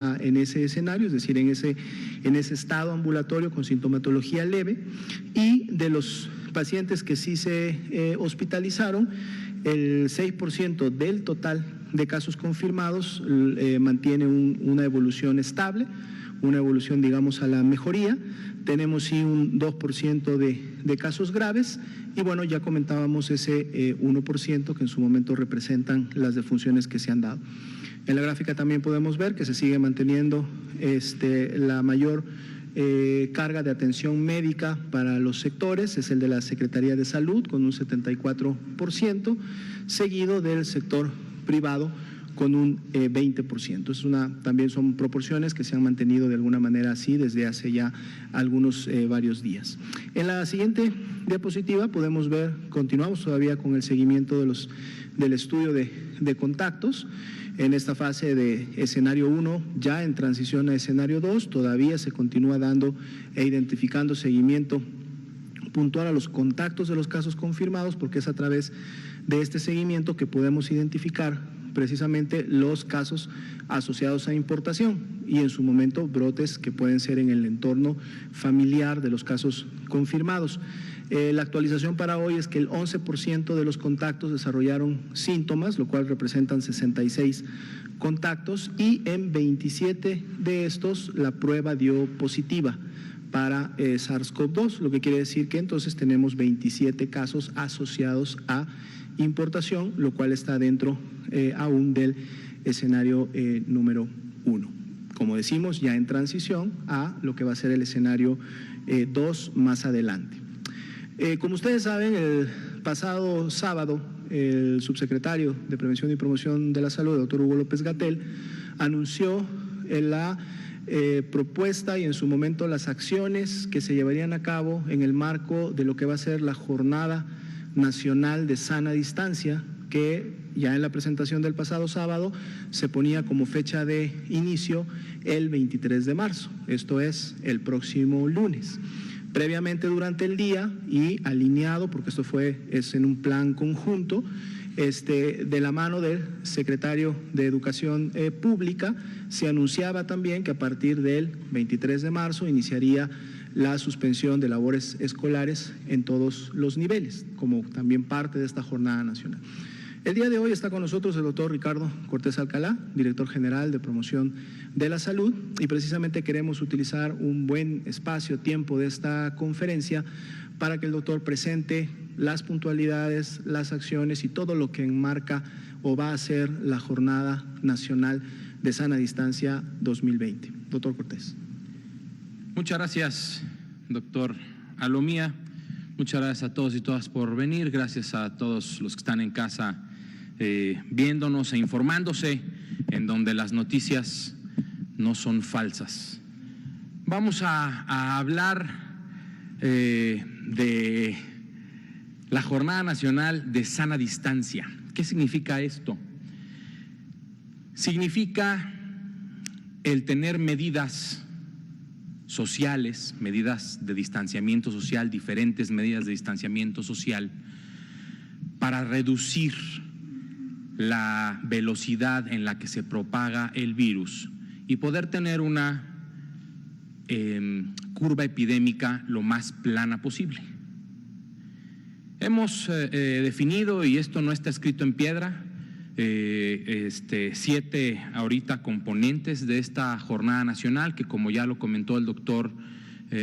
en ese escenario, es decir, en ese estado ambulatorio con sintomatología leve, y de los pacientes que sí se hospitalizaron, el 6% del total de casos confirmados mantiene una evolución estable, una evolución, digamos, a la mejoría. Tenemos sí un 2% de casos graves y bueno, ya comentábamos ese 1% que en su momento representan las defunciones que se han dado. En la gráfica también podemos ver que se sigue manteniendo la mayor carga de atención médica para los sectores, es el de la Secretaría de Salud con un 74%, seguido del sector privado con un 20%. También son proporciones que se han mantenido de alguna manera así desde hace ya varios días. En la siguiente diapositiva podemos ver, continuamos todavía con el seguimiento del estudio de contactos. En esta fase de escenario 1, ya en transición a escenario 2, todavía se continúa dando e identificando seguimiento puntual a los contactos de los casos confirmados, porque es a través de este seguimiento que podemos identificar precisamente los casos asociados a importación y en su momento brotes que pueden ser en el entorno familiar de los casos confirmados. La actualización para hoy es que el 11% de los contactos desarrollaron síntomas, lo cual representan 66 contactos, y en 27 de estos la prueba dio positiva para SARS-CoV-2, lo que quiere decir que entonces tenemos 27 casos asociados a importación, lo cual está dentro aún del escenario número 1. Como decimos, ya en transición a lo que va a ser el escenario 2 más adelante. Como ustedes saben, el pasado sábado, el subsecretario de Prevención y Promoción de la Salud, el doctor Hugo López-Gatell, anunció la propuesta y en su momento las acciones que se llevarían a cabo en el marco de lo que va a ser la Jornada Nacional de Sana Distancia, que ya en la presentación del pasado sábado se ponía como fecha de inicio el 23 de marzo, esto es el próximo lunes. Previamente durante el día y alineado, porque esto es en un plan conjunto, de la mano del secretario de Educación Pública, se anunciaba también que a partir del 23 de marzo iniciaría la suspensión de labores escolares en todos los niveles, como también parte de esta jornada nacional. El día de hoy está con nosotros el doctor Ricardo Cortés Alcalá, director general de Promoción de la Salud, y precisamente queremos utilizar un buen espacio, tiempo de esta conferencia para que el doctor presente las puntualidades, las acciones y todo lo que enmarca o va a ser la Jornada Nacional de Sana Distancia 2020. Doctor Cortés. Muchas gracias, doctor Alomía. Muchas gracias a todos y todas por venir. Gracias a todos los que están en casa viéndonos e informándose, en donde las noticias no son falsas. Vamos a hablar de la Jornada Nacional de Sana Distancia. ¿Qué significa esto? Significa el tener medidas sociales, medidas de distanciamiento social, diferentes medidas de distanciamiento social, para reducir la velocidad en la que se propaga el virus y poder tener una curva epidémica lo más plana posible. Hemos definido, y esto no está escrito en piedra, 7 ahorita componentes de esta jornada nacional, que como ya lo comentó el doctor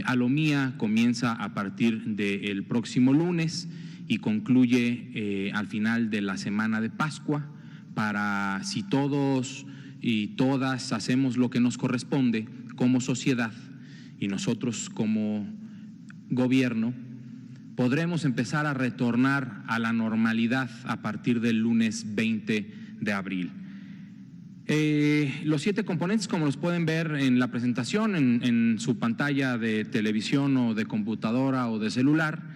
Alomía, comienza a partir del próximo lunes y concluye al final de la semana de Pascua, para, si todos y todas hacemos lo que nos corresponde como sociedad y nosotros como gobierno, podremos empezar a retornar a la normalidad a partir del lunes 20 de abril. Los 7 componentes, como los pueden ver en la presentación, en su pantalla de televisión o de computadora o de celular.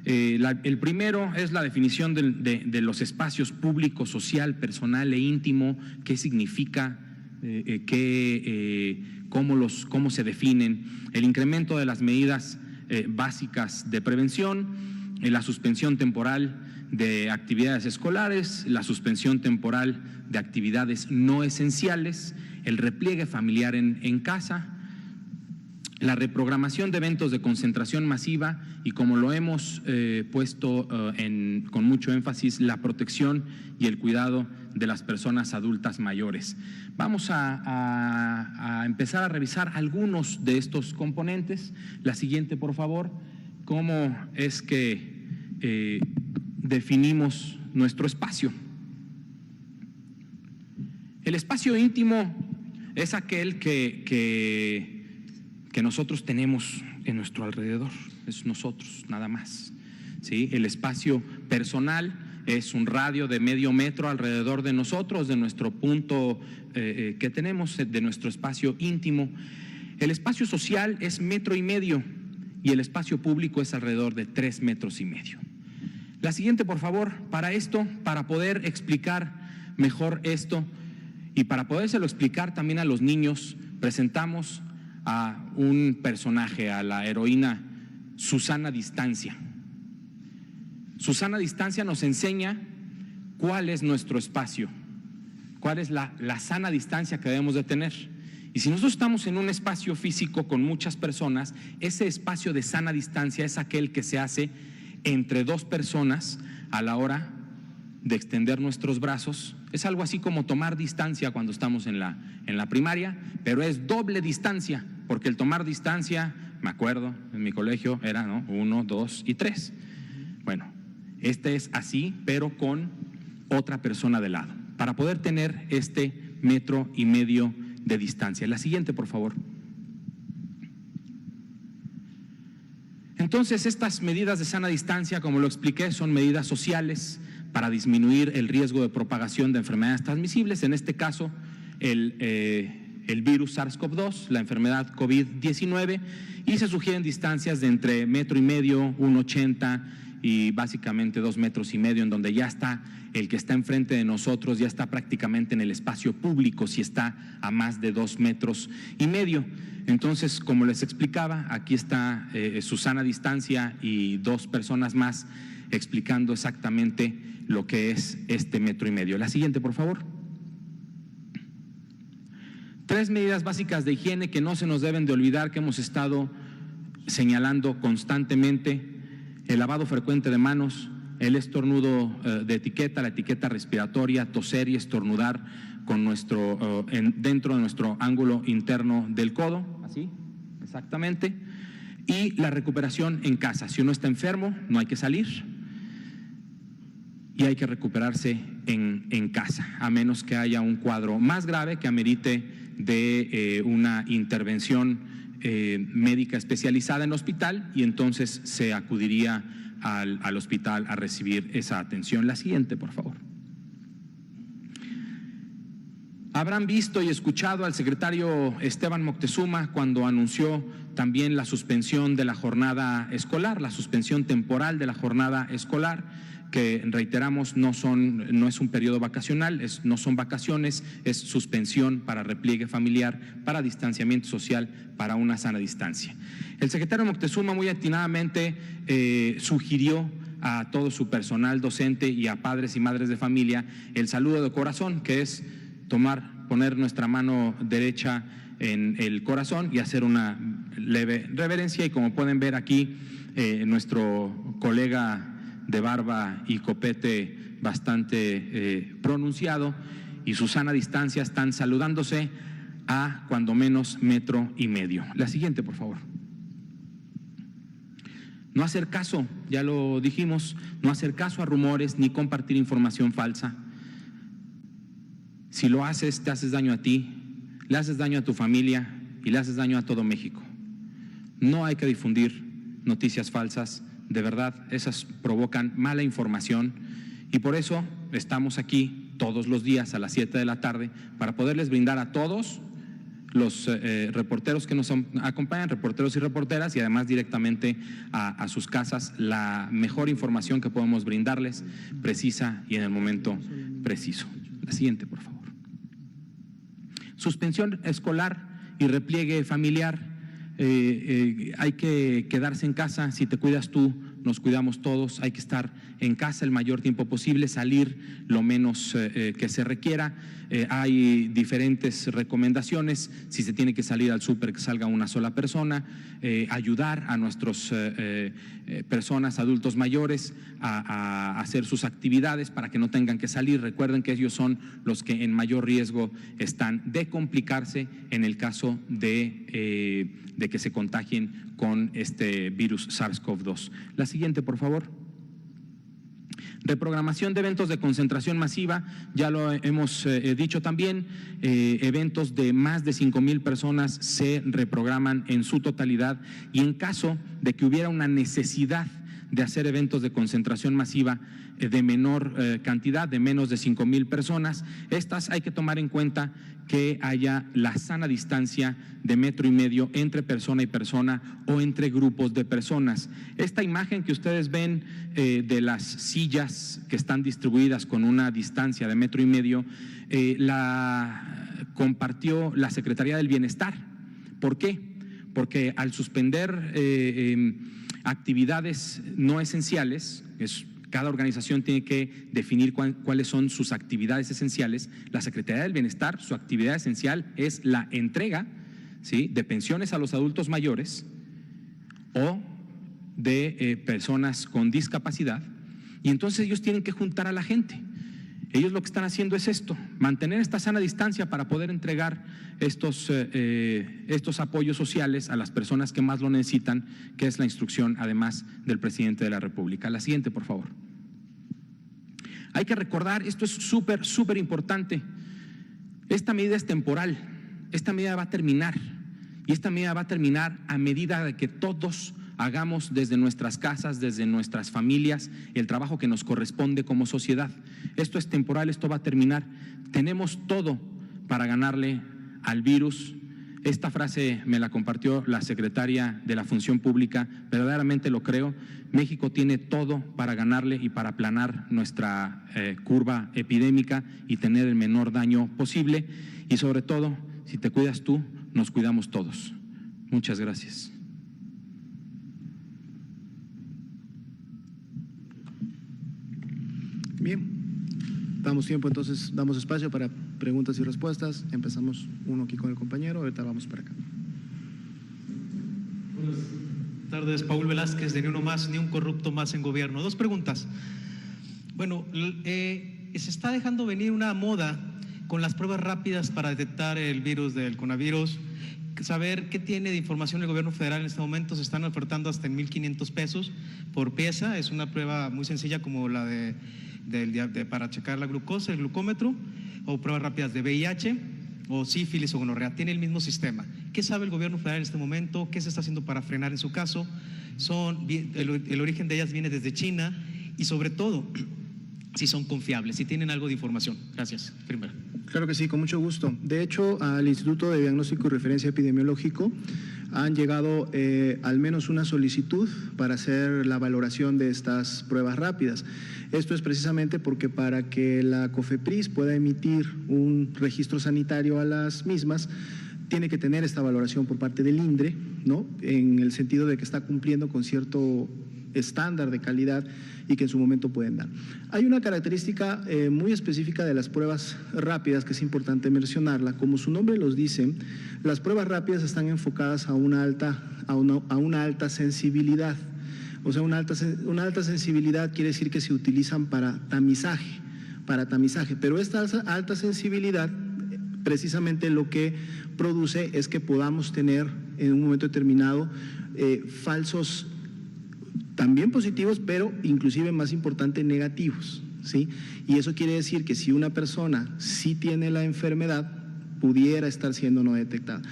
El primero es la definición de los espacios públicos, social, personal e íntimo. ¿Qué significa? ¿Cómo se definen? El incremento de las medidas básicas de prevención, la suspensión temporal de actividades escolares, la suspensión temporal de actividades no esenciales, el repliegue familiar en casa, la reprogramación de eventos de concentración masiva y, como lo hemos puesto con mucho énfasis, la protección y el cuidado de las personas adultas mayores. Vamos a empezar a revisar algunos de estos componentes. La siguiente, por favor. ¿Cómo es que definimos nuestro espacio? El espacio íntimo es aquel que nosotros tenemos en nuestro alrededor, es nosotros, nada más, ¿sí? El espacio personal es un radio de medio metro alrededor de nosotros, de nuestro punto que tenemos, de nuestro espacio íntimo. El espacio social es 1,5 metros y el espacio público es alrededor de 3,5 metros. La siguiente, por favor. Para poder explicar mejor esto y para podérselo explicar también a los niños, presentamos a un personaje, a la heroína Susana Distancia. Susana Distancia nos enseña cuál es nuestro espacio, cuál es la sana distancia que debemos de tener. Y si nosotros estamos en un espacio físico con muchas personas, ese espacio de sana distancia es aquel que se hace entre 2 personas a la hora de extender nuestros brazos. Es algo así como tomar distancia cuando estamos en la primaria, pero es doble distancia, porque el tomar distancia, me acuerdo, en mi colegio era, ¿no?, 1, 2 y 3. Bueno, este es así, pero con otra persona de lado, para poder tener este 1,5 metros de distancia. La siguiente, por favor. Entonces, estas medidas de sana distancia, como lo expliqué, son medidas sociales para disminuir el riesgo de propagación de enfermedades transmisibles, en este caso el virus SARS-CoV-2, la enfermedad COVID-19, y se sugieren distancias de entre 1,5 metros, 1,80 y básicamente 2,5 metros, en donde ya está el que está enfrente de nosotros, ya está prácticamente en el espacio público si está a más de 2,5 metros. Entonces, como les explicaba, aquí está Susana Distancia y 2 personas más explicando exactamente lo que es este 1,5 metros. La siguiente, por favor. 3 medidas básicas de higiene que no se nos deben de olvidar, que hemos estado señalando constantemente: el lavado frecuente de manos, el estornudo de etiqueta, la etiqueta respiratoria, toser y estornudar con dentro de nuestro ángulo interno del codo, así, exactamente, y la recuperación en casa. Si uno está enfermo, no hay que salir y hay que recuperarse en casa, a menos que haya un cuadro más grave que amerite de una intervención médica especializada en hospital, y entonces se acudiría al hospital a recibir esa atención. La siguiente, por favor. Habrán visto y escuchado al secretario Esteban Moctezuma cuando anunció también la suspensión de la jornada escolar, la suspensión temporal de la jornada escolar, que reiteramos no es un periodo vacacional, no son vacaciones, es suspensión para repliegue familiar, para distanciamiento social, para una sana distancia. El secretario Moctezuma muy atinadamente sugirió a todo su personal docente y a padres y madres de familia el saludo de corazón, que es poner nuestra mano derecha en el corazón y hacer una leve reverencia. Y como pueden ver aquí, nuestro colega de barba y copete bastante pronunciado y Susana Distancia están saludándose a cuando menos 1,5 metros. La siguiente, por favor. No hacer caso, ya lo dijimos, no hacer caso a rumores ni compartir información falsa. Si lo haces, te haces daño a ti, le haces daño a tu familia y le haces daño a todo México. No hay que difundir noticias falsas, de verdad, esas provocan mala información, y por eso estamos aquí todos los días a las 7 de la tarde para poderles brindar a todos los reporteros que nos acompañan, reporteros y reporteras, y además directamente a sus casas, la mejor información que podemos brindarles, precisa y en el momento preciso. La siguiente, por favor. Suspensión escolar y repliegue familiar. Hay que quedarse en casa. Si te cuidas tú, nos cuidamos todos, hay que estar en casa el mayor tiempo posible, salir lo menos que se requiera. Hay diferentes recomendaciones, si se tiene que salir al súper, que salga una sola persona, ayudar a nuestras personas, adultos mayores, a hacer sus actividades para que no tengan que salir. Recuerden que ellos son los que en mayor riesgo están de complicarse en el caso de que se contagien con este virus SARS-CoV-2. La siguiente, por favor. Reprogramación de eventos de concentración masiva, ya lo hemos dicho también, eventos de más de 5,000 personas se reprograman en su totalidad, y en caso de que hubiera una necesidad de hacer eventos de concentración masiva de menor cantidad, de menos de 5,000 personas, estas hay que tomar en cuenta que haya la sana distancia de 1,5 metros entre persona y persona o entre grupos de personas. Esta imagen que ustedes ven de las sillas que están distribuidas con una distancia de 1,5 metros, la compartió la Secretaría del Bienestar. ¿Por qué? Porque al suspender actividades no esenciales, cada organización tiene que definir cuáles son sus actividades esenciales. La Secretaría del Bienestar, su actividad esencial es la entrega, ¿sí?, de pensiones a los adultos mayores o de personas con discapacidad, y entonces ellos tienen que juntar a la gente. Ellos lo que están haciendo es esto, mantener esta sana distancia para poder entregar estos apoyos sociales a las personas que más lo necesitan, que es la instrucción además del presidente de la República. La siguiente, por favor. Hay que recordar, esto es súper importante, esta medida es temporal, esta medida va a terminar, y esta medida va a terminar a medida de que todos hagamos desde nuestras casas, desde nuestras familias, el trabajo que nos corresponde como sociedad. Esto es temporal, esto va a terminar. Tenemos todo para ganarle al virus. Esta frase me la compartió la secretaria de la Función Pública, verdaderamente lo creo. México tiene todo para ganarle y para aplanar nuestra curva epidémica y tener el menor daño posible. Y sobre todo, si te cuidas tú, nos cuidamos todos. Muchas gracias. Bien, damos tiempo, entonces damos espacio para preguntas y respuestas. Empezamos uno aquí con el compañero, ahorita vamos para acá. Buenas tardes, Paul Velázquez, de Ni Uno Más, Ni Un Corrupto Más en Gobierno. Dos preguntas. Bueno, se está dejando venir una moda con las pruebas rápidas para detectar el virus del coronavirus. Saber qué tiene de información el gobierno federal en este momento. Se están ofertando hasta en 1,500 pesos por pieza. Es una prueba muy sencilla como la para checar la glucosa, el glucómetro, o pruebas rápidas de VIH o sífilis o gonorrea. Tiene el mismo sistema. ¿Qué sabe el gobierno federal en este momento? ¿Qué se está haciendo para frenar en su caso? El origen de ellas viene desde China, y sobre todo, si son confiables, si tienen algo de información. Gracias. Primero. Claro que sí, con mucho gusto. De hecho, al Instituto de Diagnóstico y Referencia Epidemiológico han llegado al menos una solicitud para hacer la valoración de estas pruebas rápidas. Esto es precisamente porque para que la COFEPRIS pueda emitir un registro sanitario a las mismas, tiene que tener esta valoración por parte del INDRE, ¿no?, en el sentido de que está cumpliendo con cierto estándar de calidad y que en su momento pueden dar. Hay una característica muy específica de las pruebas rápidas que es importante mencionarla. Como su nombre los dice, las pruebas rápidas están enfocadas a una alta sensibilidad. O sea, una alta sensibilidad quiere decir que se utilizan para tamizaje, pero esta alta sensibilidad precisamente lo que produce es que podamos tener en un momento determinado falsos también positivos, pero inclusive más importante, negativos, ¿sí? Y eso quiere decir que si una persona sí tiene la enfermedad, pudiera estar siendo no detectada.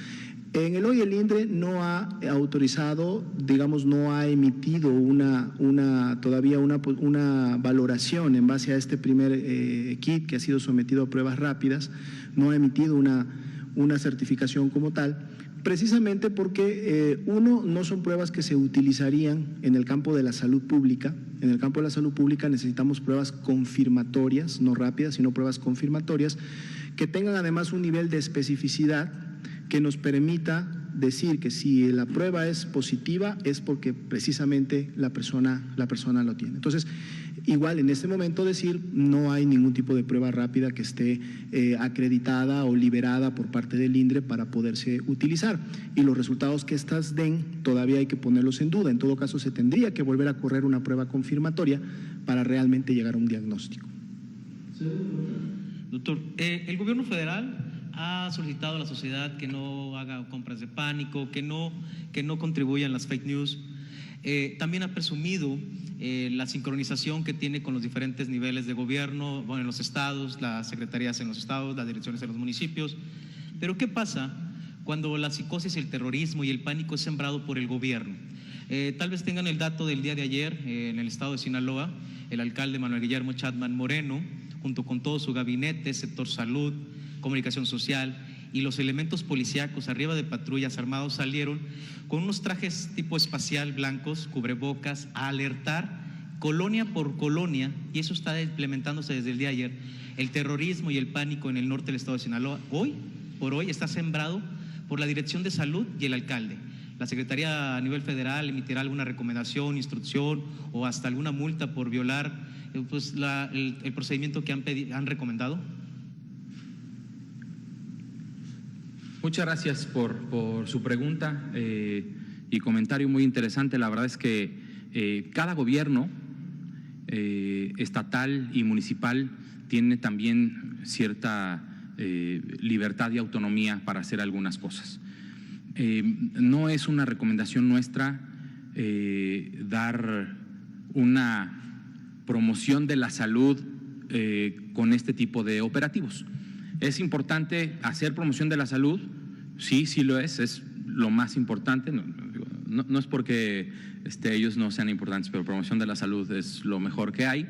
En el hoy el INDRE no ha autorizado, digamos, no ha emitido todavía una valoración en base a este primer kit que ha sido sometido a pruebas rápidas, no ha emitido una certificación como tal, precisamente porque no son pruebas que se utilizarían en el campo de la salud pública. En el campo de la salud pública necesitamos pruebas confirmatorias, no rápidas, sino pruebas confirmatorias, que tengan además un nivel de especificidad que nos permita decir que si la prueba es positiva es porque precisamente la persona lo tiene. Entonces, igual en este momento decir no hay ningún tipo de prueba rápida que esté acreditada o liberada por parte del INDRE para poderse utilizar, y los resultados que éstas den todavía hay que ponerlos en duda. En todo caso, se tendría que volver a correr una prueba confirmatoria para realmente llegar a un diagnóstico. Doctor, el gobierno federal ha solicitado a la sociedad que no haga compras de pánico, que no contribuyan las fake news. También ha presumido la sincronización que tiene con los diferentes niveles de gobierno, bueno, en los estados, las secretarías en los estados, las direcciones en los municipios. Pero ¿qué pasa cuando la psicosis, el terrorismo y el pánico es sembrado por el gobierno? Tal vez tengan el dato del día de ayer en el estado de Sinaloa, el alcalde Manuel Guillermo Chapman Moreno, junto con todo su gabinete, sector salud, comunicación social y los elementos policíacos arriba de patrullas armados, salieron con unos trajes tipo espacial blancos, cubrebocas, a alertar colonia por colonia, y eso está implementándose desde el día de ayer. El terrorismo y el pánico en el norte del estado de Sinaloa, hoy por hoy, está sembrado por la Dirección de Salud y el alcalde. La Secretaría a nivel federal emitirá alguna recomendación, instrucción o hasta alguna multa por violar pues, el procedimiento que han recomendado. Muchas gracias por su pregunta y comentario muy interesante. La verdad es que cada gobierno estatal y municipal tiene también cierta libertad y autonomía para hacer algunas cosas. No es una recomendación nuestra dar una promoción de la salud con este tipo de operativos. ¿Es importante hacer promoción de la salud? Sí, sí lo es lo más importante. No es porque ellos no sean importantes, pero promoción de la salud es lo mejor que hay.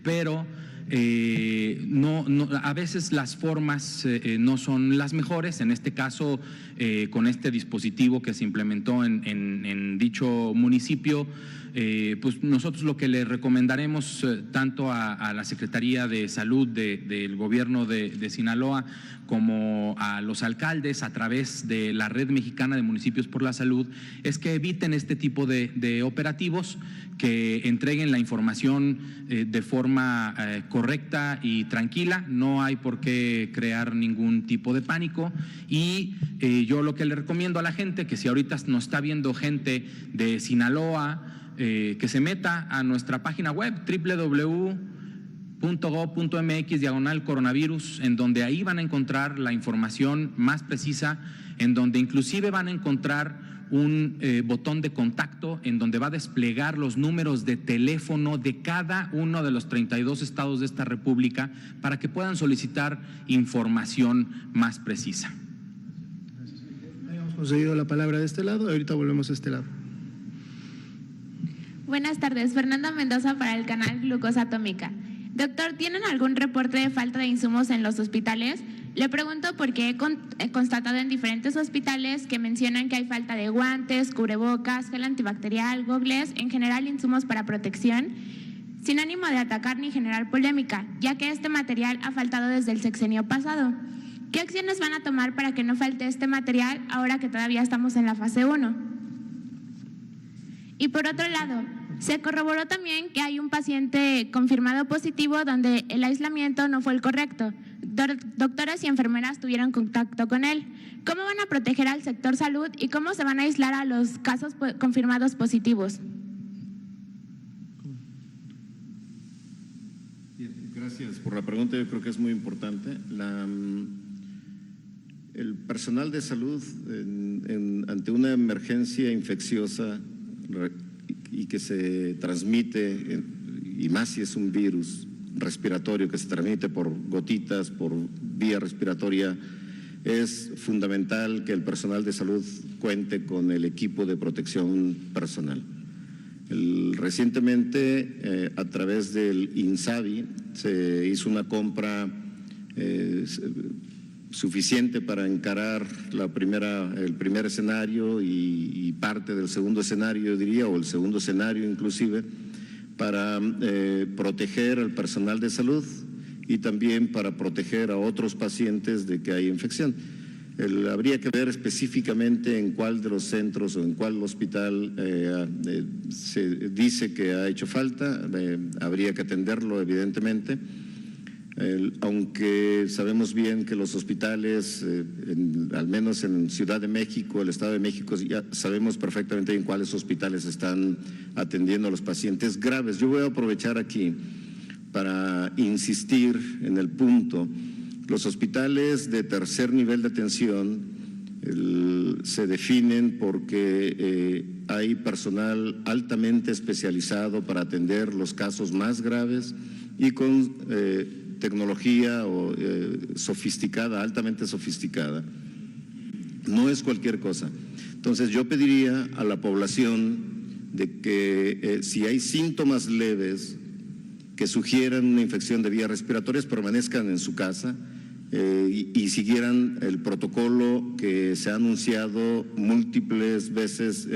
Pero a veces las formas no son las mejores. En este caso, con este dispositivo que se implementó en dicho municipio, pues nosotros lo que le recomendaremos tanto a la Secretaría de Salud del gobierno de Sinaloa como a los alcaldes a través de la Red Mexicana de Municipios por la Salud es que eviten este tipo de operativos, que entreguen la información de forma correcta y tranquila. No hay por qué crear ningún tipo de pánico, y yo lo que le recomiendo a la gente, que si ahorita nos está viendo gente de Sinaloa, que se meta a nuestra página web www.gov.mx/coronavirus, en donde ahí van a encontrar la información más precisa, en donde inclusive van a encontrar un botón de contacto en donde va a desplegar los números de teléfono de cada uno de los 32 estados de esta república para que puedan solicitar información más precisa. Habíamos conseguido la palabra de este lado, ahorita volvemos a este lado. Buenas tardes, Fernanda Mendoza para el canal Glucosa Atómica. Doctor, ¿tienen algún reporte de falta de insumos en los hospitales? Le pregunto porque he constatado en diferentes hospitales que mencionan que hay falta de guantes, cubrebocas, gel antibacterial, gogles, en general insumos para protección, sin ánimo de atacar ni generar polémica, ya que este material ha faltado desde el sexenio pasado. ¿Qué acciones van a tomar para que no falte este material ahora que todavía estamos en la fase 1? Y por otro lado, se corroboró también que hay un paciente confirmado positivo donde el aislamiento no fue el correcto. Doctores y enfermeras tuvieron contacto con él. ¿Cómo van a proteger al sector salud y cómo se van a aislar a los casos confirmados positivos? Bien, gracias por la pregunta. Yo creo que es muy importante. El personal de salud ante una emergencia infecciosa y que se transmite, y más si es un virus respiratorio que se transmite por gotitas, por vía respiratoria, es fundamental que el personal de salud cuente con el equipo de protección personal. Recientemente, a través del INSABI, se hizo una compra suficiente para encarar el primer escenario y parte del segundo escenario, yo diría, o el segundo escenario inclusive, para proteger al personal de salud y también para proteger a otros pacientes de que hay infección. Habría que ver específicamente en cuál de los centros o en cuál hospital se dice que ha hecho falta. Habría que atenderlo, evidentemente. Aunque sabemos bien que los hospitales, al menos en Ciudad de México, el Estado de México, ya sabemos perfectamente en cuáles hospitales están atendiendo a los pacientes graves. Yo voy a aprovechar aquí para insistir en el punto. Los hospitales de tercer nivel de atención se definen porque hay personal altamente especializado para atender los casos más graves y con tecnología sofisticada, altamente sofisticada. No es cualquier cosa. Entonces yo pediría a la población de que si hay síntomas leves que sugieran una infección de vías respiratorias, permanezcan en su casa y siguieran el protocolo que se ha anunciado múltiples veces,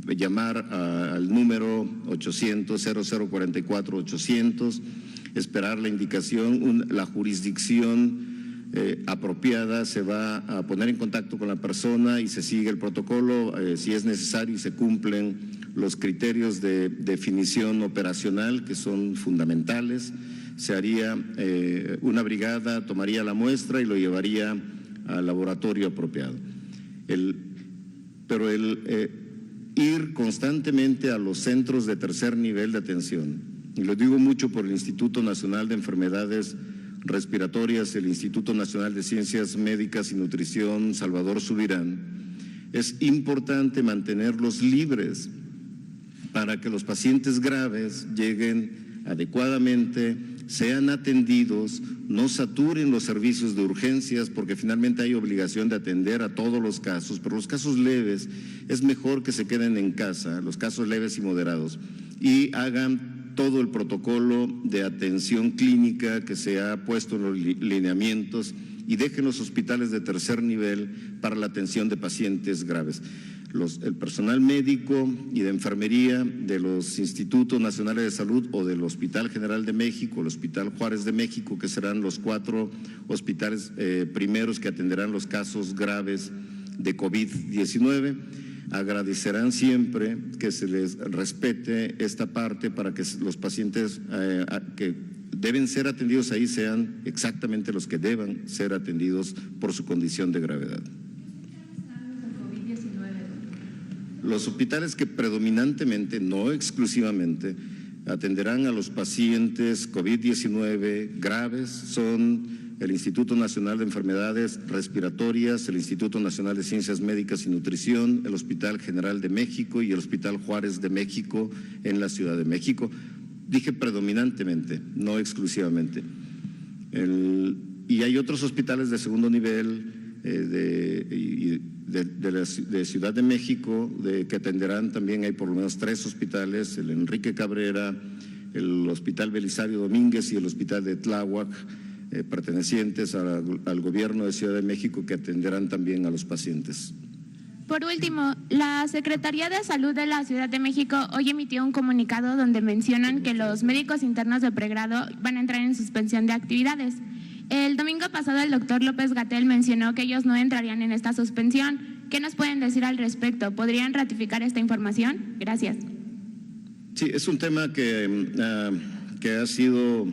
llamar al número 800-0044-800, esperar la indicación, la jurisdicción apropiada se va a poner en contacto con la persona y se sigue el protocolo, si es necesario, y se cumplen los criterios de definición operacional que son fundamentales. Se haría una brigada, tomaría la muestra y lo llevaría al laboratorio apropiado. Pero ir constantemente a los centros de tercer nivel de atención, y lo digo mucho por el Instituto Nacional de Enfermedades Respiratorias, el Instituto Nacional de Ciencias Médicas y Nutrición, Salvador Subirán, es importante mantenerlos libres para que los pacientes graves lleguen adecuadamente, sean atendidos, no saturen los servicios de urgencias, porque finalmente hay obligación de atender a todos los casos, pero los casos leves es mejor que se queden en casa, los casos leves y moderados, y hagan todo el protocolo de atención clínica que se ha puesto en los lineamientos y dejen los hospitales de tercer nivel para la atención de pacientes graves. El personal médico y de enfermería de los Institutos Nacionales de Salud o del Hospital General de México, el Hospital Juárez de México, que serán los 4 hospitales primeros que atenderán los casos graves de COVID-19, agradecerán siempre que se les respete esta parte para que los pacientes que deben ser atendidos ahí sean exactamente los que deban ser atendidos por su condición de gravedad. Los hospitales que predominantemente, no exclusivamente, atenderán a los pacientes COVID-19 graves son el Instituto Nacional de Enfermedades Respiratorias, el Instituto Nacional de Ciencias Médicas y Nutrición, el Hospital General de México y el Hospital Juárez de México en la Ciudad de México. Dije predominantemente, no exclusivamente. Y hay otros hospitales de segundo nivel de Ciudad de México que atenderán también. Hay por lo menos 3 hospitales, el Enrique Cabrera, el Hospital Belisario Domínguez y el Hospital de Tláhuac, pertenecientes al gobierno de Ciudad de México, que atenderán también a los pacientes. Por último, la Secretaría de Salud de la Ciudad de México hoy emitió un comunicado donde mencionan que los médicos internos de pregrado van a entrar en suspensión de actividades. El domingo pasado el doctor López-Gatell mencionó que ellos no entrarían en esta suspensión. ¿Qué nos pueden decir al respecto? ¿Podrían ratificar esta información? Gracias. Sí, es un tema que ha sido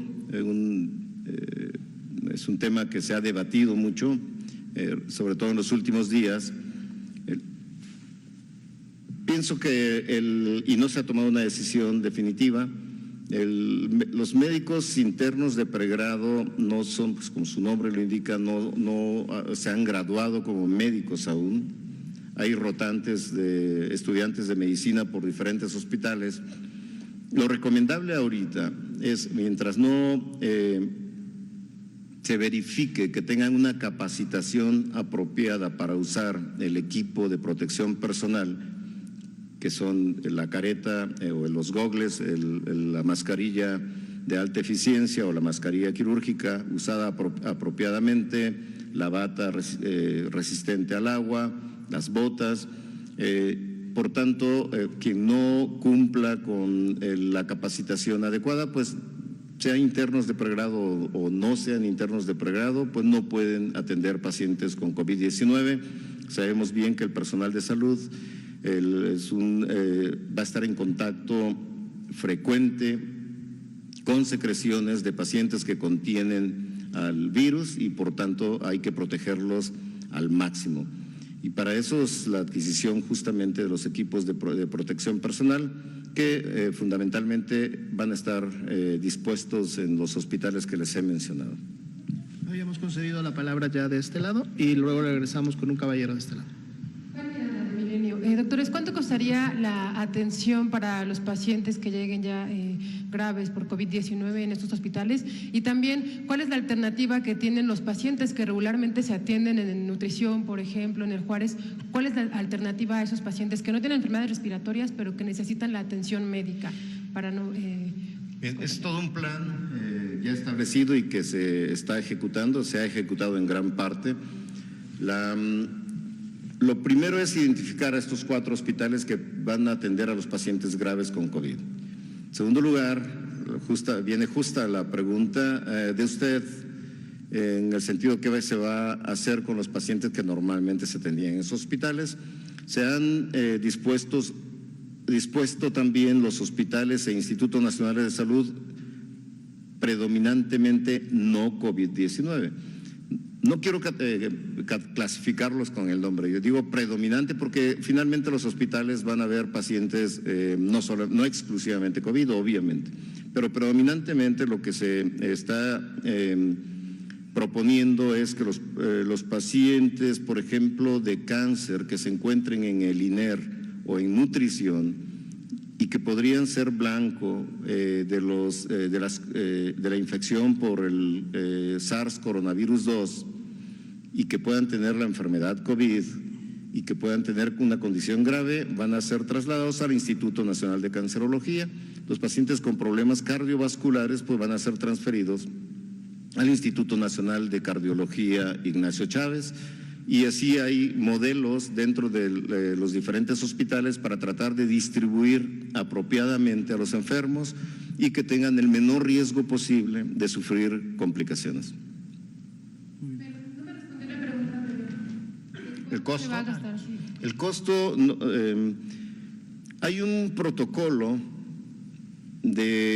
es un tema que se ha debatido mucho, sobre todo en los últimos días. Pienso que y no se ha tomado una decisión definitiva. Los médicos internos de pregrado no son, pues, como su nombre lo indica, no se han graduado como médicos aún. Hay rotantes de estudiantes de medicina por diferentes hospitales. Lo recomendable ahorita es, mientras no se verifique que tengan una capacitación apropiada para usar el equipo de protección personal, que son la careta o los gogles, la mascarilla de alta eficiencia o la mascarilla quirúrgica usada apropiadamente, la bata resistente al agua, las botas. Por tanto, quien no cumpla con la capacitación adecuada, pues sean internos de pregrado o no sean internos de pregrado, pues no pueden atender pacientes con COVID-19. Sabemos bien que el personal de salud va a estar en contacto frecuente con secreciones de pacientes que contienen al virus y por tanto hay que protegerlos al máximo. Y para eso es la adquisición justamente de los equipos de protección personal que fundamentalmente van a estar dispuestos en los hospitales que les he mencionado. Habíamos concedido la palabra ya de este lado y luego regresamos con un caballero de este lado. Doctores, ¿cuánto costaría la atención para los pacientes que lleguen ya graves por COVID-19 en estos hospitales? Y también, ¿cuál es la alternativa que tienen los pacientes que regularmente se atienden en nutrición, por ejemplo, en el Juárez? ¿Cuál es la alternativa a esos pacientes que no tienen enfermedades respiratorias, pero que necesitan la atención médica para no… Es todo un plan ya establecido y que se está ejecutando, se ha ejecutado en gran parte. Lo primero es identificar a estos 4 hospitales que van a atender a los pacientes graves con COVID. En segundo lugar, viene justa la pregunta de usted en el sentido que se va a hacer con los pacientes que normalmente se atendían en esos hospitales. Se han dispuesto también los hospitales e institutos nacionales de salud predominantemente no COVID-19. No quiero clasificarlos con el nombre, yo digo predominante porque finalmente los hospitales van a ver pacientes no exclusivamente COVID, obviamente, pero predominantemente lo que se está proponiendo es que los pacientes, por ejemplo, de cáncer que se encuentren en el INER o en nutrición y que podrían ser blanco de la infección por el SARS coronavirus 2 y que puedan tener la enfermedad COVID y que puedan tener una condición grave, van a ser trasladados al Instituto Nacional de Cancerología. Los pacientes con problemas cardiovasculares pues van a ser transferidos al Instituto Nacional de Cardiología Ignacio Chávez, y así hay modelos dentro de los diferentes hospitales para tratar de distribuir apropiadamente a los enfermos y que tengan el menor riesgo posible de sufrir complicaciones. El costo. El costo, hay un protocolo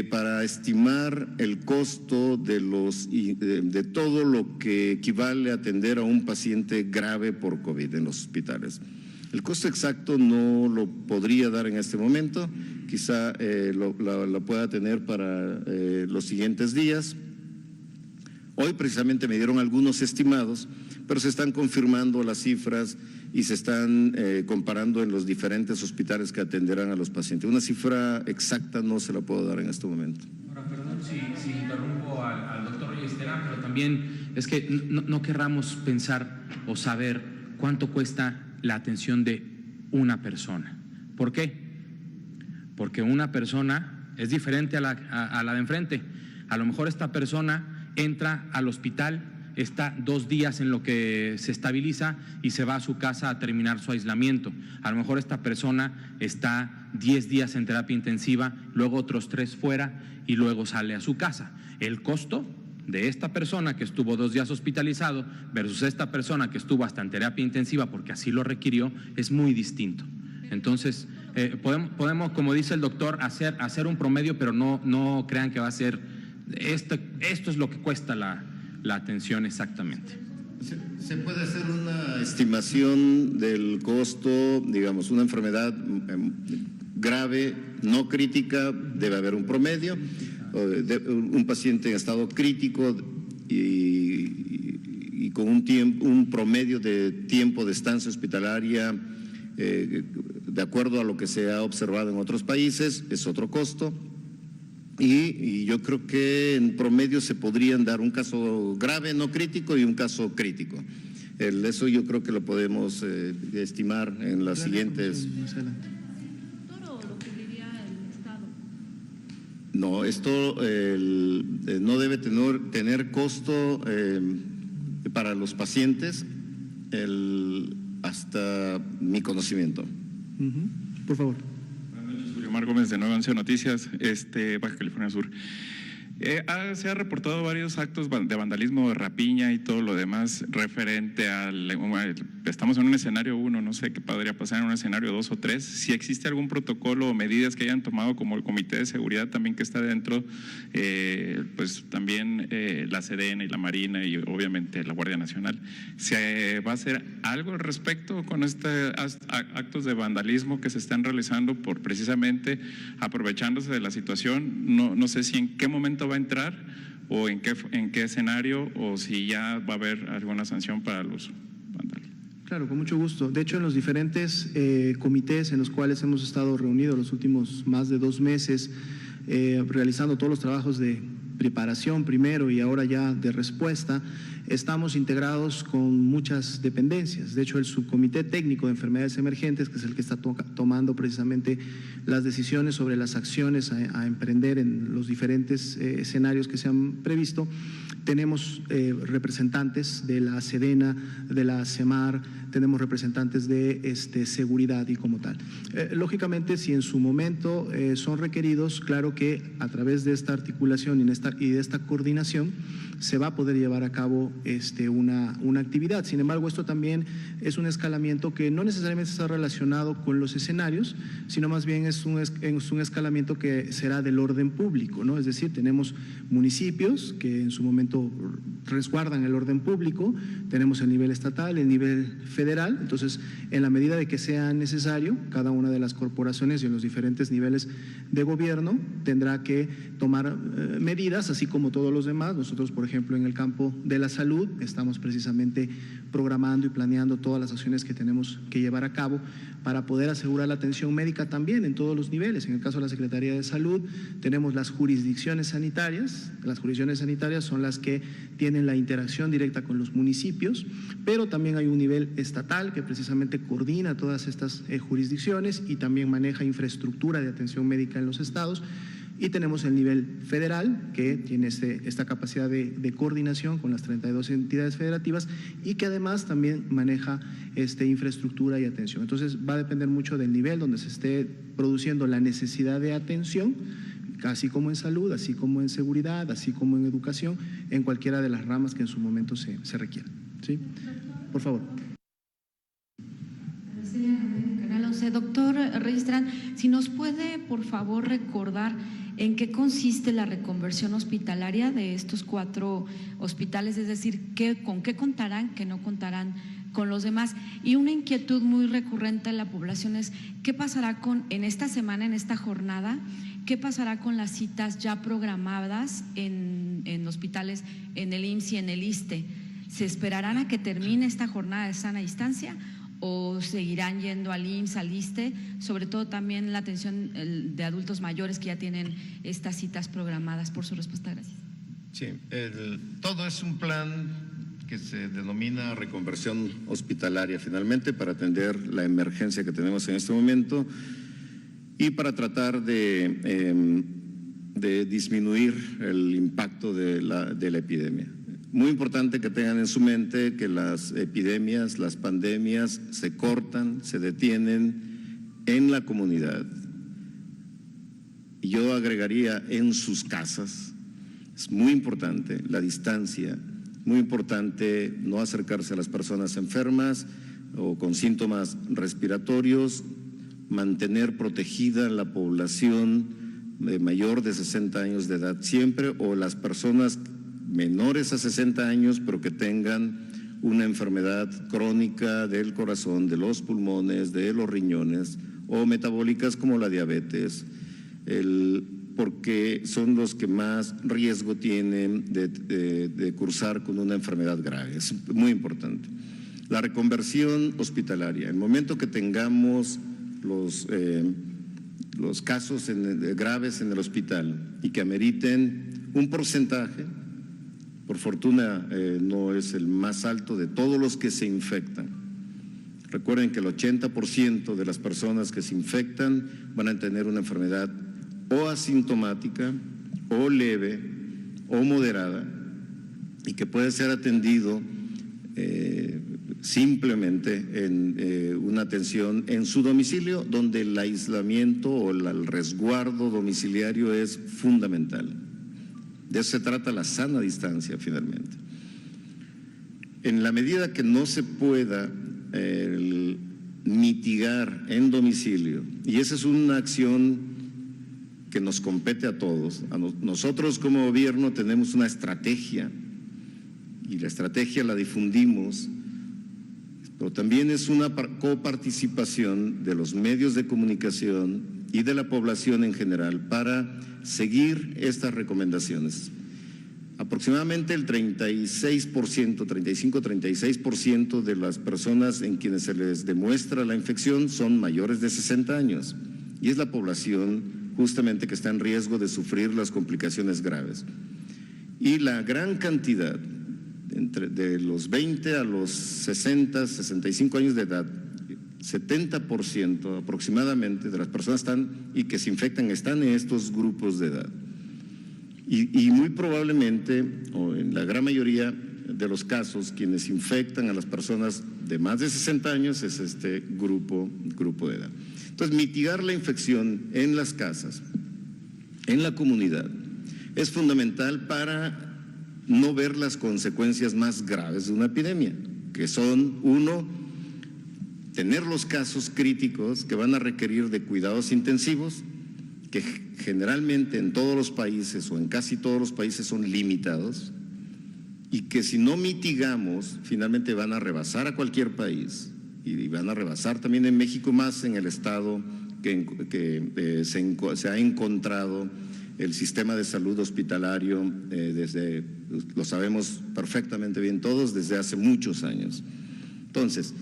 para estimar el costo de todo lo que equivale a atender a un paciente grave por COVID en los hospitales. El costo exacto no lo podría dar en este momento, quizá lo pueda tener para los siguientes días. Hoy precisamente me dieron algunos estimados, pero se están confirmando las cifras y se están comparando en los diferentes hospitales que atenderán a los pacientes. Una cifra exacta no se la puedo dar en este momento. Ahora, perdón si interrumpo al doctor Rollesterán, pero también es que no querramos pensar o saber cuánto cuesta la atención de una persona. ¿Por qué? Porque una persona es diferente a la de enfrente. A lo mejor esta persona entra al hospital, está 2 días en lo que se estabiliza y se va a su casa a terminar su aislamiento. A lo mejor esta persona está 10 días en terapia intensiva, luego otros 3 fuera y luego sale a su casa. El costo de esta persona que estuvo 2 días hospitalizado versus esta persona que estuvo hasta en terapia intensiva porque así lo requirió es muy distinto. Entonces, podemos, como dice el doctor, hacer un promedio, pero no crean que va a ser esto es lo que cuesta la atención exactamente. Se puede hacer una estimación del costo, digamos, una enfermedad grave, no crítica, debe haber un promedio, un paciente en estado crítico y con un promedio de tiempo de estancia hospitalaria de acuerdo a lo que se ha observado en otros países, es otro costo. Y yo creo que en promedio se podrían dar un caso grave, no crítico, y un caso crítico. Eso yo creo que lo podemos estimar en las siguientes. ¿Todo lo cubriría el Estado? No, esto no debe tener costo para los pacientes hasta mi conocimiento. Por favor. Omar Gómez de Nueva Once Noticias, Baja California Sur. Se ha reportado varios actos de vandalismo, de rapiña y todo lo demás referente al… Estamos en un escenario 1, no sé qué podría pasar en un escenario 2 o 3. Si existe algún protocolo o medidas que hayan tomado como el Comité de Seguridad también que está dentro, pues también la Sedena y la Marina y obviamente la Guardia Nacional. ¿Se va a hacer algo al respecto con estos actos de vandalismo que se están realizando por precisamente aprovechándose de la situación? No sé si en qué momento va a entrar o en qué escenario, o si ya va a haber alguna sanción para los vandales. Claro, con mucho gusto. De hecho, en los diferentes comités en los cuales hemos estado reunidos los últimos más de 2 meses, realizando todos los trabajos de preparación primero y ahora ya de respuesta, estamos integrados con muchas dependencias. De hecho, el subcomité técnico de enfermedades emergentes, que es el que está tomando precisamente las decisiones sobre las acciones a emprender en los diferentes escenarios que se han previsto, tenemos representantes de la Sedena, de la CEMAR, tenemos representantes de seguridad y como tal. Lógicamente, si en su momento son requeridos, claro que a través de esta articulación y de esta coordinación se va a poder llevar a cabo una actividad. Sin embargo, esto también es un escalamiento que no necesariamente está relacionado con los escenarios, sino más bien es un escalamiento que será del orden público, ¿no? Es decir, tenemos municipios que en su momento resguardan el orden público, tenemos el nivel estatal, el nivel federal. Entonces, en la medida de que sea necesario, cada una de las corporaciones y en los diferentes niveles de gobierno tendrá que tomar medidas, así como todos los demás. Nosotros, por ejemplo, en el campo de la salud, estamos precisamente programando y planeando todas las acciones que tenemos que llevar a cabo para poder asegurar la atención médica también en todos los niveles. En el caso de la Secretaría de Salud, tenemos las jurisdicciones sanitarias. Las jurisdicciones sanitarias son las que tienen la interacción directa con los municipios, pero también hay un nivel estatal que precisamente coordina todas estas jurisdicciones y también maneja infraestructura de atención médica en los estados. Y tenemos el nivel federal, que tiene esta capacidad de coordinación con las 32 entidades federativas y que además también maneja infraestructura y atención. Entonces, va a depender mucho del nivel donde se esté produciendo la necesidad de atención, así como en salud, así como en seguridad, así como en educación, en cualquiera de las ramas que en su momento se requieran. ¿Sí? Por favor. Canal 11. Doctor Registrán, si nos puede, por favor, recordar en qué consiste la reconversión hospitalaria de estos 4 hospitales, es decir, con qué contarán, qué no contarán con los demás. Y una inquietud muy recurrente en la población es qué pasará en esta semana, en esta jornada, qué pasará con las citas ya programadas en hospitales, en el IMSS y en el ISSSTE. ¿Se esperarán a que termine esta jornada de sana distancia o seguirán yendo al IMSS, al ISSSTE, sobre todo también la atención de adultos mayores que ya tienen estas citas programadas? Por su respuesta, gracias. Sí, todo es un plan que se denomina reconversión hospitalaria, finalmente, para atender la emergencia que tenemos en este momento y para tratar de disminuir el impacto de la epidemia. Muy importante que tengan en su mente que las epidemias, las pandemias se cortan, se detienen en la comunidad. Y yo agregaría en sus casas. Es muy importante la distancia, muy importante no acercarse a las personas enfermas o con síntomas respiratorios, mantener protegida la población mayor de 60 años de edad siempre, o las personas menores a 60 años, pero que tengan una enfermedad crónica del corazón, de los pulmones, de los riñones o metabólicas como la diabetes, porque son los que más riesgo tienen de cursar con una enfermedad grave. Es muy importante. La reconversión hospitalaria, el momento que tengamos los casos graves en el hospital y que ameriten un porcentaje, por fortuna no es el más alto de todos los que se infectan. Recuerden que el 80% de las personas que se infectan van a tener una enfermedad o asintomática, o leve, o moderada, y que puede ser atendido simplemente en una atención en su domicilio, donde el aislamiento o el resguardo domiciliario es fundamental. De eso se trata la sana distancia, finalmente. En la medida que no se pueda mitigar en domicilio, y esa es una acción que nos compete a todos. Nosotros como gobierno tenemos una estrategia, y la estrategia la difundimos, pero también es una coparticipación de los medios de comunicación y de la población en general para seguir estas recomendaciones. Aproximadamente el 35-36% de las personas en quienes se les demuestra la infección son mayores de 60 años y es la población justamente que está en riesgo de sufrir las complicaciones graves. Y la gran cantidad, de los 20 a los 60, 65 años de edad, 70% aproximadamente de las personas que se infectan están en estos grupos de edad. Y muy probablemente, o en la gran mayoría de los casos, quienes infectan a las personas de más de 60 años es este grupo de edad. Entonces, mitigar la infección en las casas, en la comunidad, es fundamental para no ver las consecuencias más graves de una epidemia, que son, uno, tener los casos críticos que van a requerir de cuidados intensivos, que generalmente en todos los países o en casi todos los países son limitados y que si no mitigamos finalmente van a rebasar a cualquier país y van a rebasar también en México, más en el estado que se ha encontrado el sistema de salud hospitalario lo sabemos perfectamente bien todos, desde hace muchos años. Entonces,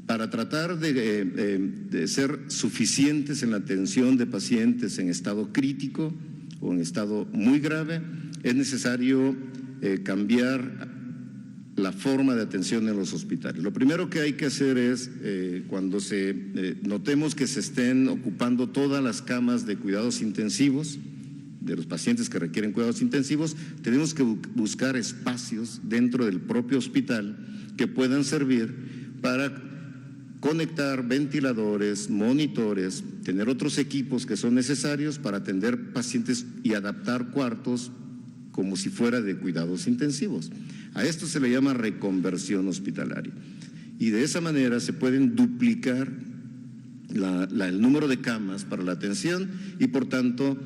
para tratar de ser suficientes en la atención de pacientes en estado crítico o en estado muy grave, es necesario cambiar la forma de atención en los hospitales. Lo primero que hay que hacer es, cuando notemos que se estén ocupando todas las camas de cuidados intensivos, de los pacientes que requieren cuidados intensivos, tenemos que buscar espacios dentro del propio hospital que puedan servir para conectar ventiladores, monitores, tener otros equipos que son necesarios para atender pacientes y adaptar cuartos como si fuera de cuidados intensivos. A esto se le llama reconversión hospitalaria. Y de esa manera se pueden duplicar el número de camas para la atención y, por tanto,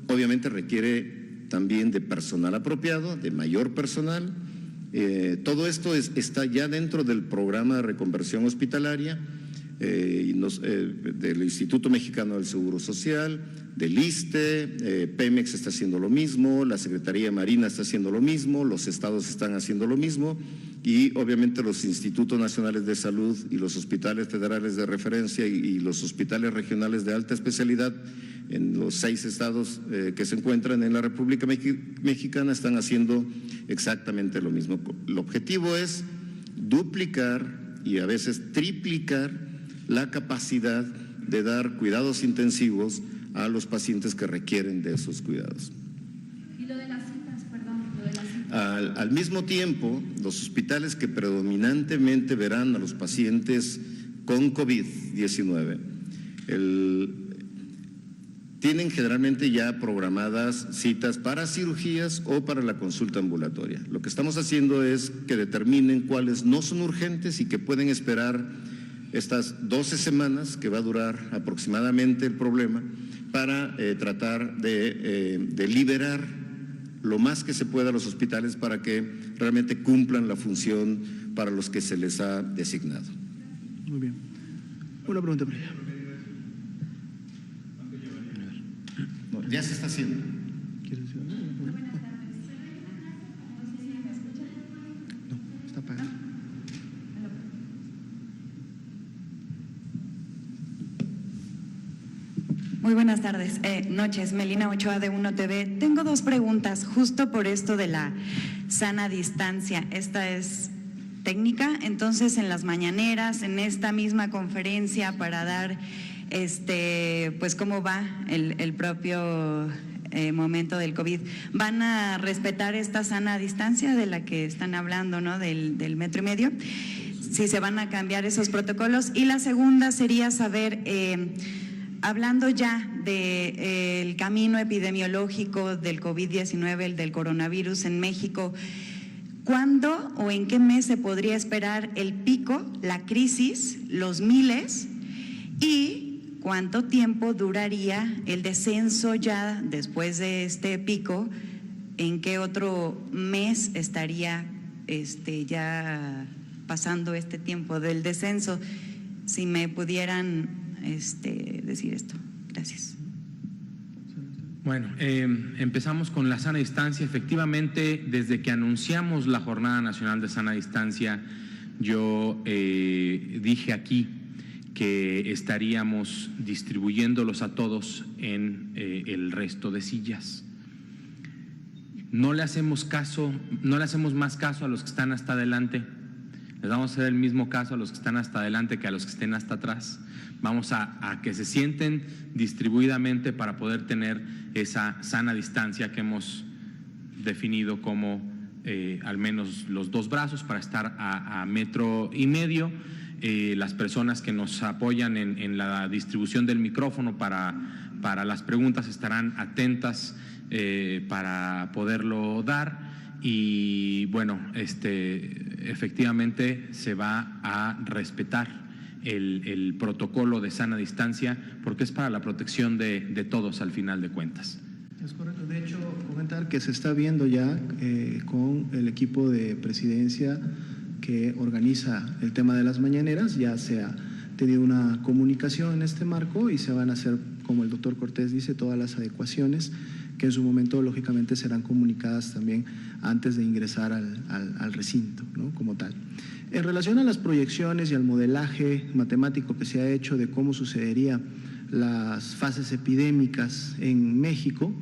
obviamente requiere también de personal apropiado, de mayor personal. Todo esto está ya dentro del programa de reconversión hospitalaria del Instituto Mexicano del Seguro Social, del ISSSTE, Pemex está haciendo lo mismo, la Secretaría de Marina está haciendo lo mismo, los estados están haciendo lo mismo y obviamente los institutos nacionales de salud y los hospitales federales de referencia y los hospitales regionales de alta especialidad en los 6 estados que se encuentran en la República Mexicana están haciendo exactamente lo mismo. El objetivo es duplicar y a veces triplicar la capacidad de dar cuidados intensivos a los pacientes que requieren de esos cuidados. Y lo de las citas, perdón, lo de las citas. Al mismo tiempo, los hospitales que predominantemente verán a los pacientes con COVID-19 tienen generalmente ya programadas citas para cirugías o para la consulta ambulatoria. Lo que estamos haciendo es que determinen cuáles no son urgentes y que pueden esperar estas 12 semanas que va a durar aproximadamente el problema para tratar de liberar lo más que se pueda a los hospitales para que realmente cumplan la función para los que se les ha designado. Muy bien. Una pregunta previa. No, ya se está haciendo. ¿Quieres decir algo? No, está apagado. Muy buenas tardes, noches, Melina Ochoa de Uno TV. Tengo 2 preguntas, justo por esto de la sana distancia. Esta es técnica, entonces en las mañaneras, en esta misma conferencia para dar, pues cómo va el propio momento del COVID, ¿van a respetar esta sana distancia de la que están hablando, ¿no? Del 1,5 metros. Si se van a cambiar esos protocolos. Y la segunda sería saber hablando ya del camino epidemiológico del COVID-19, el del coronavirus en México, ¿cuándo o en qué mes se podría esperar el pico, la crisis, los miles? ¿Y cuánto tiempo duraría el descenso ya después de este pico? ¿En qué otro mes estaría ya pasando este tiempo del descenso? Si me pudieran decir esto. Gracias. Bueno, empezamos con la sana distancia. Efectivamente, desde que anunciamos la Jornada Nacional de Sana Distancia, yo dije aquí que estaríamos distribuyéndolos a todos en el resto de sillas. No le hacemos más caso a los que están hasta adelante. Les vamos a hacer el mismo caso a los que están hasta adelante que a los que estén hasta atrás. Vamos a que se sienten distribuidamente para poder tener esa sana distancia que hemos definido como al menos los 2 brazos para estar a 1,5 metros. Las personas que nos apoyan en la distribución del micrófono para las preguntas estarán atentas para poderlo dar. Y bueno, efectivamente se va a respetar el protocolo de sana distancia porque es para la protección de todos al final de cuentas. Es correcto. De hecho, comentar que se está viendo ya con el equipo de presidencia que organiza el tema de las mañaneras, ya se ha tenido una comunicación en este marco y se van a hacer, como el doctor Cortés dice, todas las adecuaciones que en su momento lógicamente serán comunicadas también antes de ingresar al recinto, ¿no? Como tal. En relación a las proyecciones y al modelaje matemático que se ha hecho de cómo sucedería las fases epidémicas en México,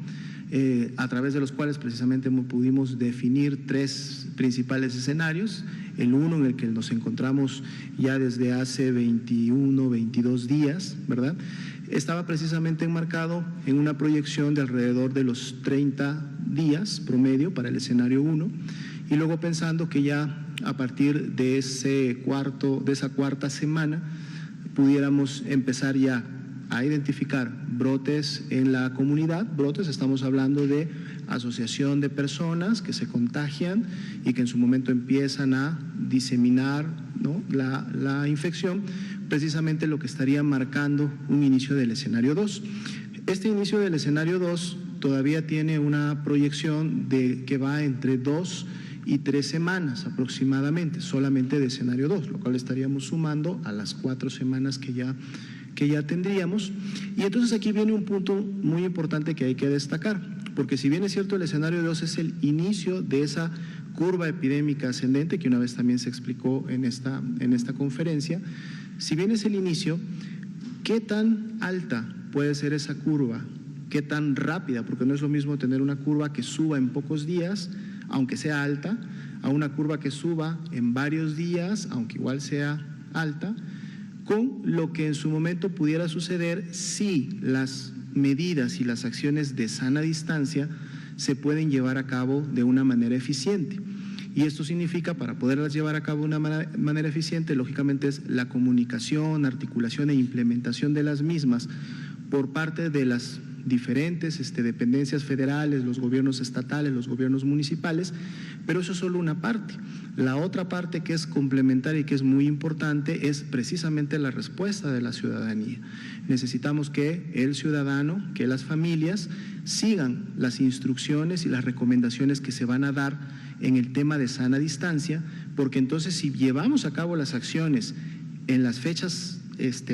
a través de los cuales precisamente pudimos definir 3 principales escenarios. El uno en el que nos encontramos ya desde hace 21, 22 días, ¿verdad? Estaba precisamente enmarcado en una proyección de alrededor de los 30 días promedio para el escenario 1 y luego pensando que ya a partir de esa cuarta semana pudiéramos empezar ya a identificar brotes en la comunidad. Brotes, estamos hablando de asociación de personas que se contagian y que en su momento empiezan a diseminar, ¿no?, la infección, precisamente lo que estaría marcando un inicio del escenario 2. Este inicio del escenario 2 todavía tiene una proyección de que va entre 2 y 3 semanas aproximadamente, solamente de escenario 2, lo cual estaríamos sumando a las 4 semanas que ya tendríamos. Y entonces aquí viene un punto muy importante que hay que destacar, porque si bien es cierto el escenario 2 es el inicio de esa curva epidémica ascendente, que una vez también se explicó en esta conferencia, si bien es el inicio, ¿qué tan alta puede ser esa curva? ¿Qué tan rápida? Porque no es lo mismo tener una curva que suba en pocos días, aunque sea alta, a una curva que suba en varios días, aunque igual sea alta, con lo que en su momento pudiera suceder si las medidas y las acciones de sana distancia se pueden llevar a cabo de una manera eficiente. Y esto significa, para poderlas llevar a cabo de una manera eficiente, lógicamente es la comunicación, articulación e implementación de las mismas por parte de las diferentes dependencias federales, los gobiernos estatales, los gobiernos municipales, pero eso es solo una parte. La otra parte que es complementaria y que es muy importante es precisamente la respuesta de la ciudadanía. Necesitamos que el ciudadano, que las familias sigan las instrucciones y las recomendaciones que se van a dar en el tema de sana distancia, porque entonces si llevamos a cabo las acciones en las fechas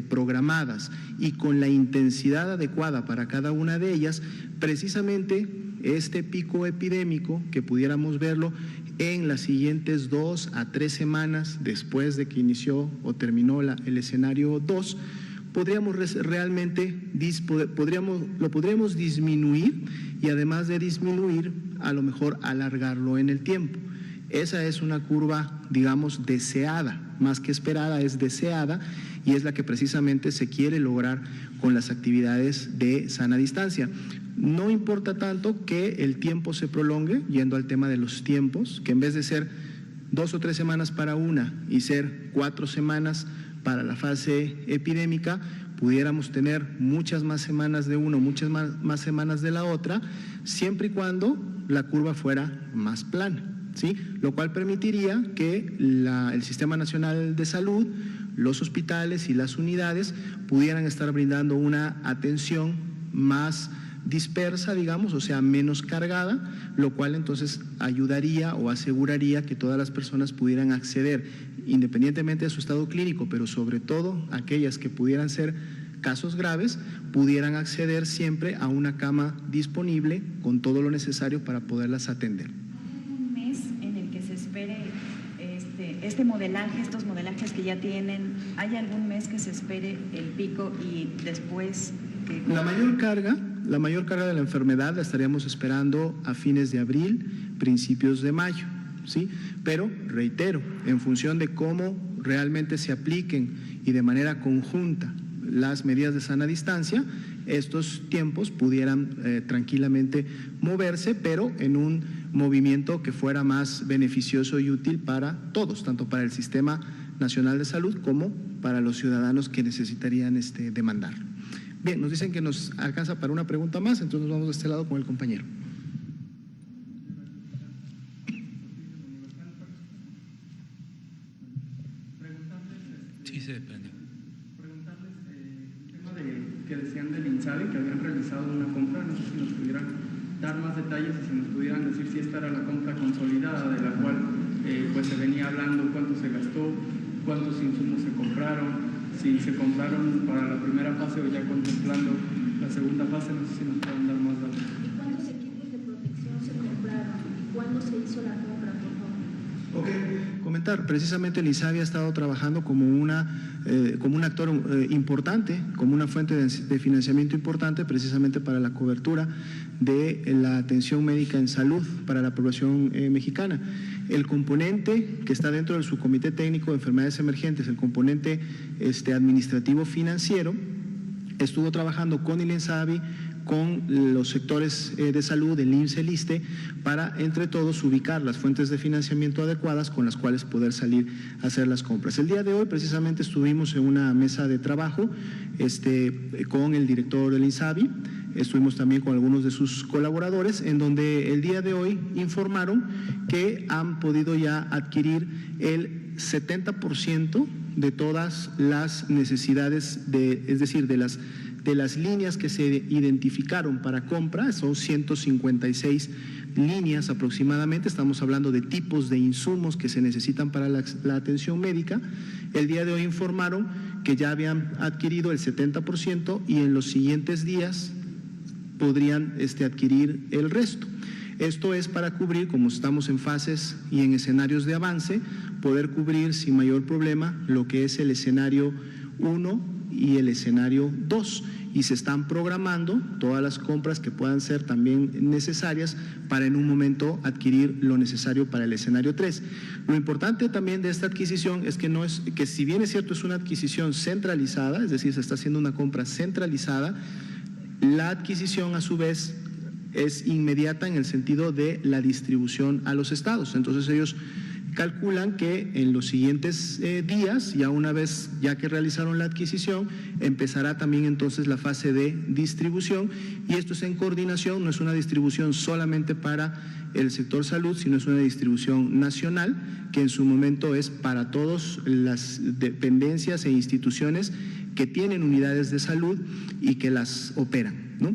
programadas y con la intensidad adecuada para cada una de ellas, precisamente este pico epidémico, que pudiéramos verlo en las siguientes 2 a 3 semanas después de que inició o terminó el escenario 2, lo podríamos disminuir y además de disminuir, a lo mejor alargarlo en el tiempo. Esa es una curva, digamos, deseada, más que esperada, es deseada, y es la que precisamente se quiere lograr con las actividades de sana distancia. No importa tanto que el tiempo se prolongue, yendo al tema de los tiempos, que en vez de ser 2 o 3 semanas para una y ser 4 semanas para la fase epidémica, pudiéramos tener muchas más semanas de uno, muchas más semanas de la otra, siempre y cuando la curva fuera más plana, ¿sí? Lo cual permitiría que el Sistema Nacional de Salud, los hospitales y las unidades pudieran estar brindando una atención más dispersa, digamos, o sea, menos cargada, lo cual entonces ayudaría o aseguraría que todas las personas pudieran acceder, independientemente de su estado clínico, pero sobre todo aquellas que pudieran ser casos graves, pudieran acceder siempre a una cama disponible con todo lo necesario para poderlas atender. ¿Un mes en el que se espere este modelaje, estos modelajes que ya tienen? ¿Hay algún mes que se espere el pico y después que... La mayor carga de la enfermedad la estaríamos esperando a fines de abril, principios de mayo, ¿sí? Pero, reitero, en función de cómo realmente se apliquen y de manera conjunta las medidas de sana distancia, estos tiempos pudieran tranquilamente moverse, pero en un movimiento que fuera más beneficioso y útil para todos, tanto para el Sistema Nacional de Salud como para los ciudadanos que necesitarían demandarlo. Bien, nos dicen que nos alcanza para una pregunta más, entonces nos vamos de este lado con el compañero. Sí, se prendió. Preguntarles el tema que decían del INSABI, que habían realizado una compra, no sé si nos pudieran dar más detalles y si nos pudieran decir si esta era la compra consolidada de la cual pues se venía hablando, cuánto se gastó, cuántos insumos se compraron, si se compraron para la primera fase o ya contemplando la segunda fase, no sé si nos pueden dar más datos. ¿Y cuántos equipos de protección se compraron? ¿Y cuándo se hizo la compra, por favor? Comentar, precisamente el INSABI ha estado trabajando como un actor importante, como una fuente de financiamiento importante precisamente para la cobertura de la atención médica en salud para la población mexicana. El componente que está dentro del subcomité técnico de enfermedades emergentes, el componente administrativo financiero, estuvo trabajando con el INSABI, con los sectores de salud, el IMSS, el ISSSTE, para entre todos ubicar las fuentes de financiamiento adecuadas con las cuales poder salir a hacer las compras. El día de hoy precisamente estuvimos en una mesa de trabajo con el director del INSABI, estuvimos también con algunos de sus colaboradores, en donde el día de hoy informaron que han podido ya adquirir el 70% de todas las necesidades, es decir, de las líneas que se identificaron para compra, son 156 líneas aproximadamente, estamos hablando de tipos de insumos que se necesitan para la atención médica. El día de hoy informaron que ya habían adquirido el 70% y en los siguientes días podrían adquirir el resto. Esto es para cubrir, como estamos en fases y en escenarios de avance, poder cubrir sin mayor problema lo que es el escenario 1 y el escenario 2, y se están programando todas las compras que puedan ser también necesarias para en un momento adquirir lo necesario para el escenario 3. Lo importante también de esta adquisición es que si bien es cierto es una adquisición centralizada, es decir, se está haciendo una compra centralizada, la adquisición a su vez es inmediata en el sentido de la distribución a los estados. Entonces ellos calculan que en los siguientes días, ya que realizaron la adquisición, empezará también entonces la fase de distribución, y esto es en coordinación, no es una distribución solamente para el sector salud, sino es una distribución nacional que en su momento es para todas las dependencias e instituciones que tienen unidades de salud y que las operan, ¿no?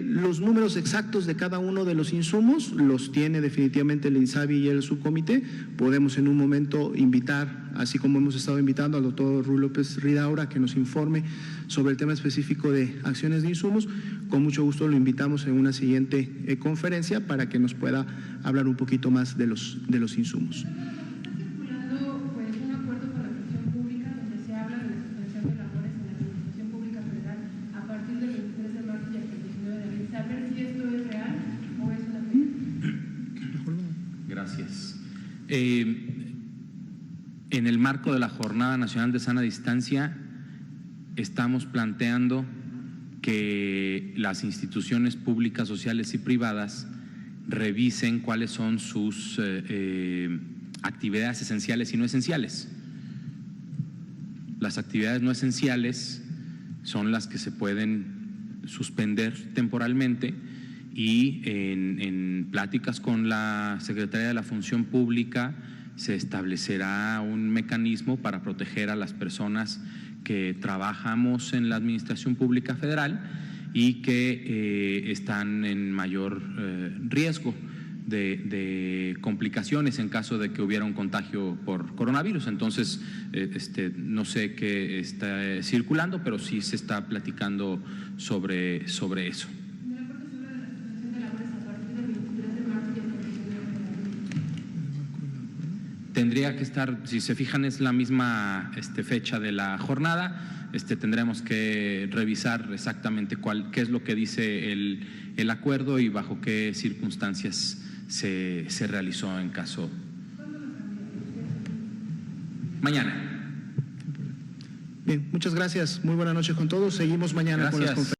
Los números exactos de cada uno de los insumos los tiene definitivamente el INSABI y el subcomité. Podemos en un momento invitar, así como hemos estado invitando al doctor Ruy López Ridaura, que nos informe sobre el tema específico de acciones de insumos. Con mucho gusto lo invitamos en una siguiente conferencia para que nos pueda hablar un poquito más de los insumos. Gracias. En el marco de la Jornada Nacional de Sana Distancia, estamos planteando que las instituciones públicas, sociales y privadas revisen cuáles son sus actividades esenciales y no esenciales. Las actividades no esenciales son las que se pueden suspender temporalmente, y en pláticas con la Secretaría de la Función Pública se establecerá un mecanismo para proteger a las personas que trabajamos en la Administración Pública Federal y que están en mayor riesgo de complicaciones en caso de que hubiera un contagio por coronavirus. Entonces, no sé qué está circulando, pero sí se está platicando sobre eso. Tendría que estar, si se fijan, es la misma fecha de la jornada. Tendremos que revisar exactamente qué es lo que dice el acuerdo y bajo qué circunstancias se realizó en caso. Mañana. Bien, muchas gracias. Muy buenas noches con todos. Seguimos mañana con las conferencias.